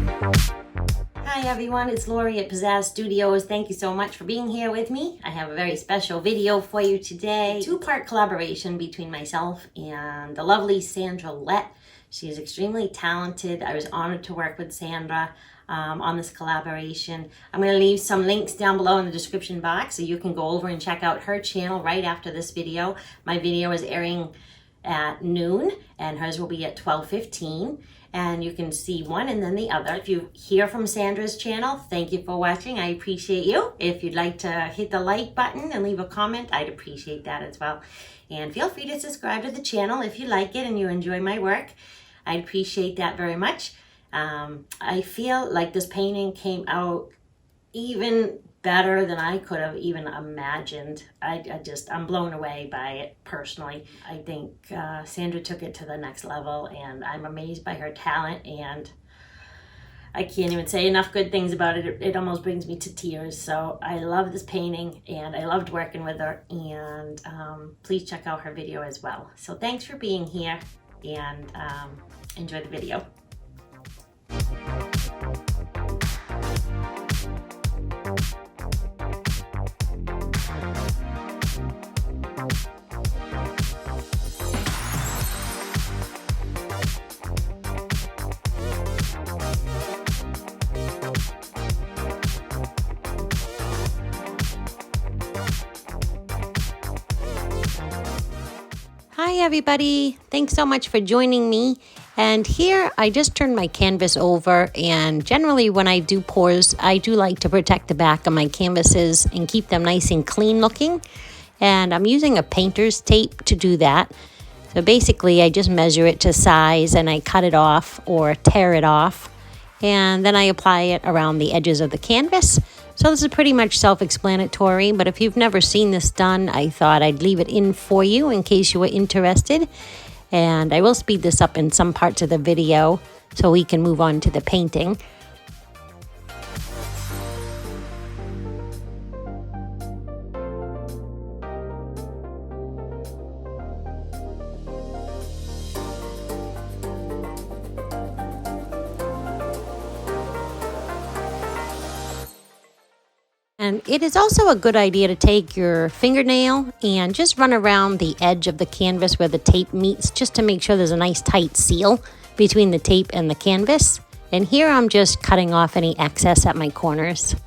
Hi everyone, it's Lori at Pizazz Studios. Thank you so much for being here with me. I have a very special video for you today. A two-part collaboration between myself and the lovely Sandra Lett. She is extremely talented. I was honored to work with Sandra on this collaboration. I'm going to leave some links down below in the description box so you can go over and check out her channel right after this video. My video is airing at noon and hers will be at 12:15. And you can see one and then the other. If you hear from Sandra's channel, thank you for watching. I appreciate you. If you'd like to hit the like button and leave a comment, I'd appreciate that as well. And feel free to subscribe to the channel if you like it and you enjoy my work. I'd appreciate that very much. I feel like this painting came out even better than I could have even imagined. I'm blown away by it personally. I think Sandra took it to the next level and I'm amazed by her talent and I can't even say enough good things about it. It almost brings me to tears. So I love this painting and I loved working with her, and please check out her video as well. So thanks for being here and enjoy the video. Hi everybody, thanks so much for joining me. And here I just turned my canvas over, and generally when I do pours I do like to protect the back of my canvases and keep them nice and clean looking, and I'm using a painter's tape to do that. So basically I just measure it to size and I cut it off or tear it off, and then I apply it around the edges of the canvas. So this is pretty much self-explanatory, but if you've never seen this done, I thought I'd leave it in for you in case you were interested. And I will speed this up in some parts of the video so we can move on to the painting. And it is also a good idea to take your fingernail and just run around the edge of the canvas where the tape meets, just to make sure there's a nice tight seal between the tape and the canvas. And here I'm just cutting off any excess at my corners.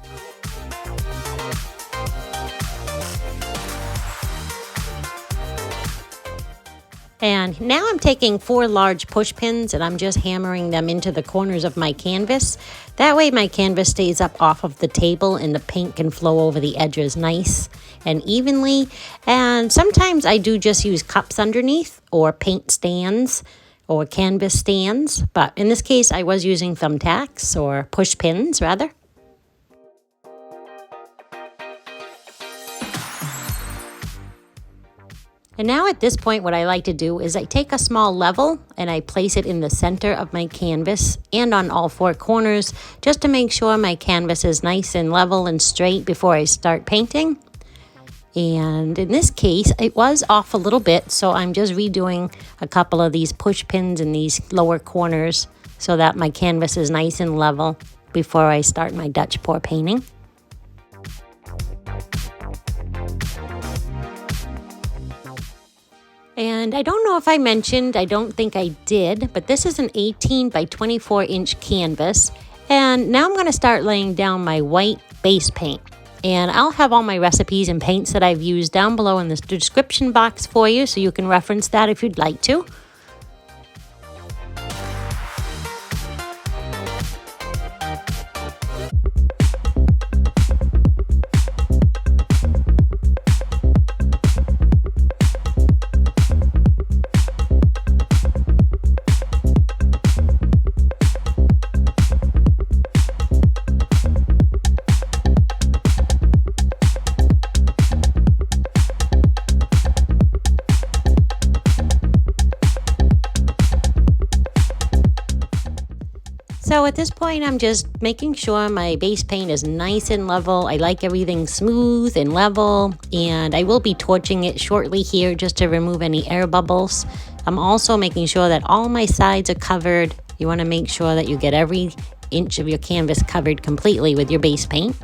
And now I'm taking 4 large push pins and I'm just hammering them into the corners of my canvas. That way my canvas stays up off of the table and the paint can flow over the edges nice and evenly. And sometimes I do just use cups underneath, or paint stands, or canvas stands. But in this case I was using thumbtacks, or push pins rather. And now at this point what I like to do is I take a small level and I place it in the center of my canvas and on all 4 corners, just to make sure my canvas is nice and level and straight before I start painting. And in this case it was off a little bit, so I'm just redoing a couple of these push pins in these lower corners so that my canvas is nice and level before I start my Dutch pour painting. And I don't know if I mentioned, I don't think I did, but this is an 18 by 24 inch canvas. And now I'm going to start laying down my white base paint. And I'll have all my recipes and paints that I've used down below in the description box for you, so you can reference that if you'd like to. So at this point, I'm just making sure my base paint is nice and level. I like everything smooth and level, and I will be torching it shortly here just to remove any air bubbles. I'm also making sure that all my sides are covered. You want to make sure that you get every inch of your canvas covered completely with your base paint.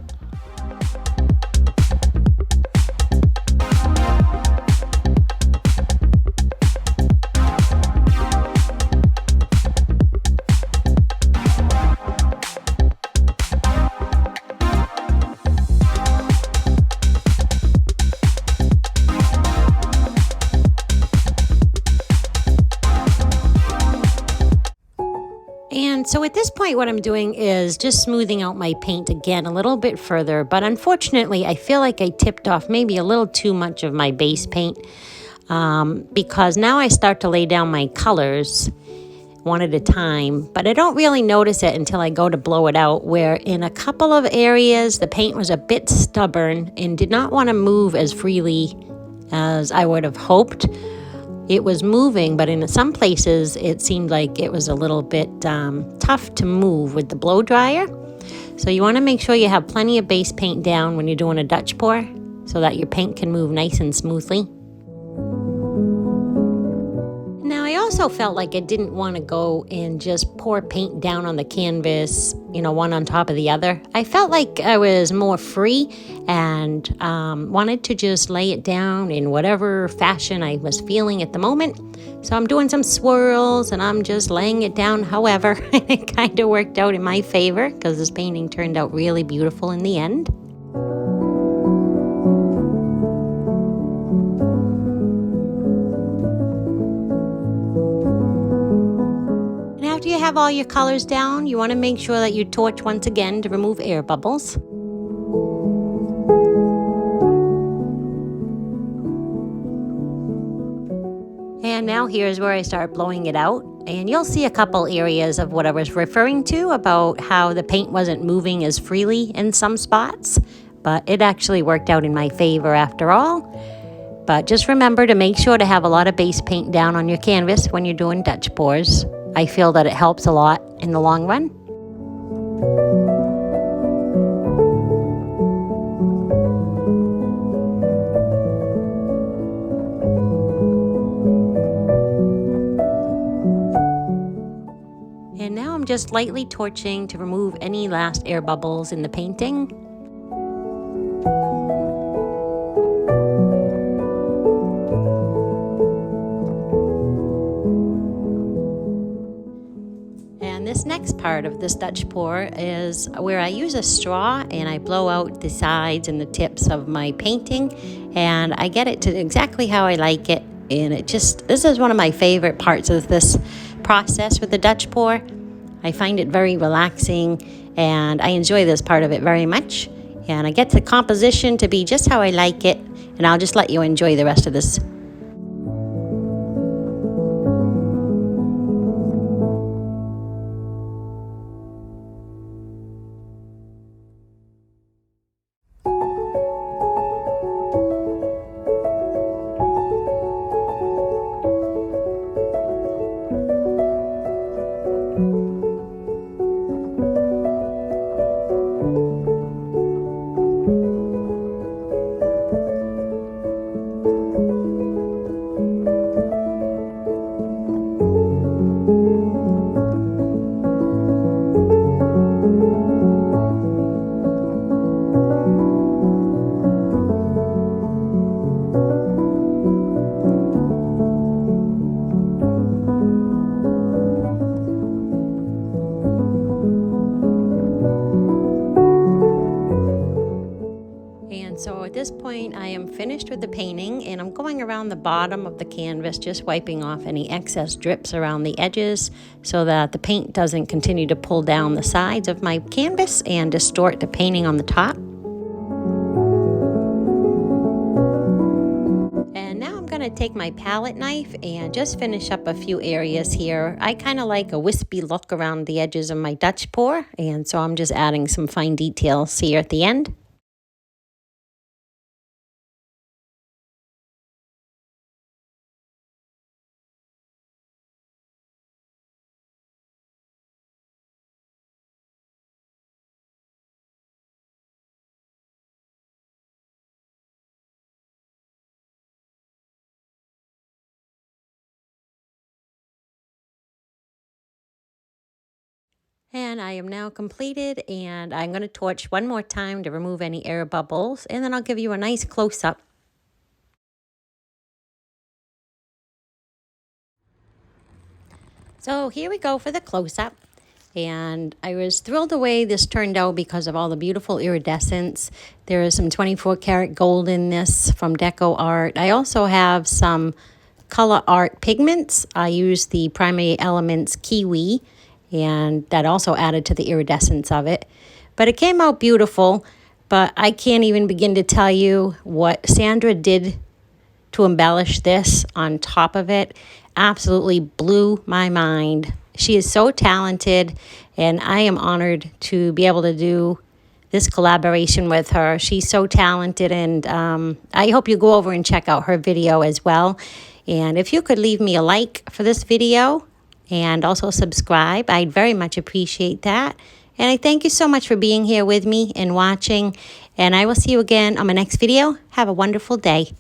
And so at this point, what I'm doing is just smoothing out my paint again a little bit further. But unfortunately, I feel like I tipped off maybe a little too much of my base paint because now I start to lay down my colors one at a time. But I don't really notice it until I go to blow it out, where in a couple of areas, the paint was a bit stubborn and did not want to move as freely as I would have hoped. It was moving, but in some places it seemed like it was a little bit tough to move with the blow dryer. So you want to make sure you have plenty of base paint down when you're doing a Dutch pour so that your paint can move nice and smoothly. Now I also felt like I didn't want to go and just pour paint down on the canvas, one on top of the other. I felt like I was more free and wanted to just lay it down in whatever fashion I was feeling at the moment. So I'm doing some swirls and I'm just laying it down however. It kind of worked out in my favor because this painting turned out really beautiful in the end. After you have all your colors down, you want to make sure that you torch once again to remove air bubbles. And now here's where I start blowing it out. And you'll see a couple areas of what I was referring to about how the paint wasn't moving as freely in some spots. But it actually worked out in my favor after all. But just remember to make sure to have a lot of base paint down on your canvas when you're doing Dutch pours. I feel that it helps a lot in the long run. And now I'm just lightly torching to remove any last air bubbles in the painting. This next part of this Dutch pour is where I use a straw and I blow out the sides and the tips of my painting, and I get it to exactly how I like it. And this is one of my favorite parts of this process with the Dutch pour. I find it very relaxing and I enjoy this part of it very much. And I get the composition to be just how I like it, and I'll just let you enjoy the rest of this. So at this point I am finished with the painting, and I'm going around the bottom of the canvas just wiping off any excess drips around the edges so that the paint doesn't continue to pull down the sides of my canvas and distort the painting on the top. And now I'm going to take my palette knife and just finish up a few areas here. I kind of like a wispy look around the edges of my Dutch pour, and so I'm just adding some fine details here at the end. And I am now completed, and I'm going to torch one more time to remove any air bubbles, and then I'll give you a nice close-up. So here we go for the close-up. And I was thrilled the way this turned out because of all the beautiful iridescence. There is some 24 karat gold in this from Deco Art. I also have some Colour Arte pigments. I use the Primary Elements Kiwi, and that also added to the iridescence of it. But it came out beautiful, but I can't even begin to tell you what Sandra did to embellish this on top of it. Absolutely blew my mind. She is so talented, and I am honored to be able to do this collaboration with her. She's so talented, and I hope you go over and check out her video as well. And if you could leave me a like for this video and also subscribe, I'd very much appreciate that. And I thank you so much for being here with me and watching. And I will see you again on my next video. Have a wonderful day.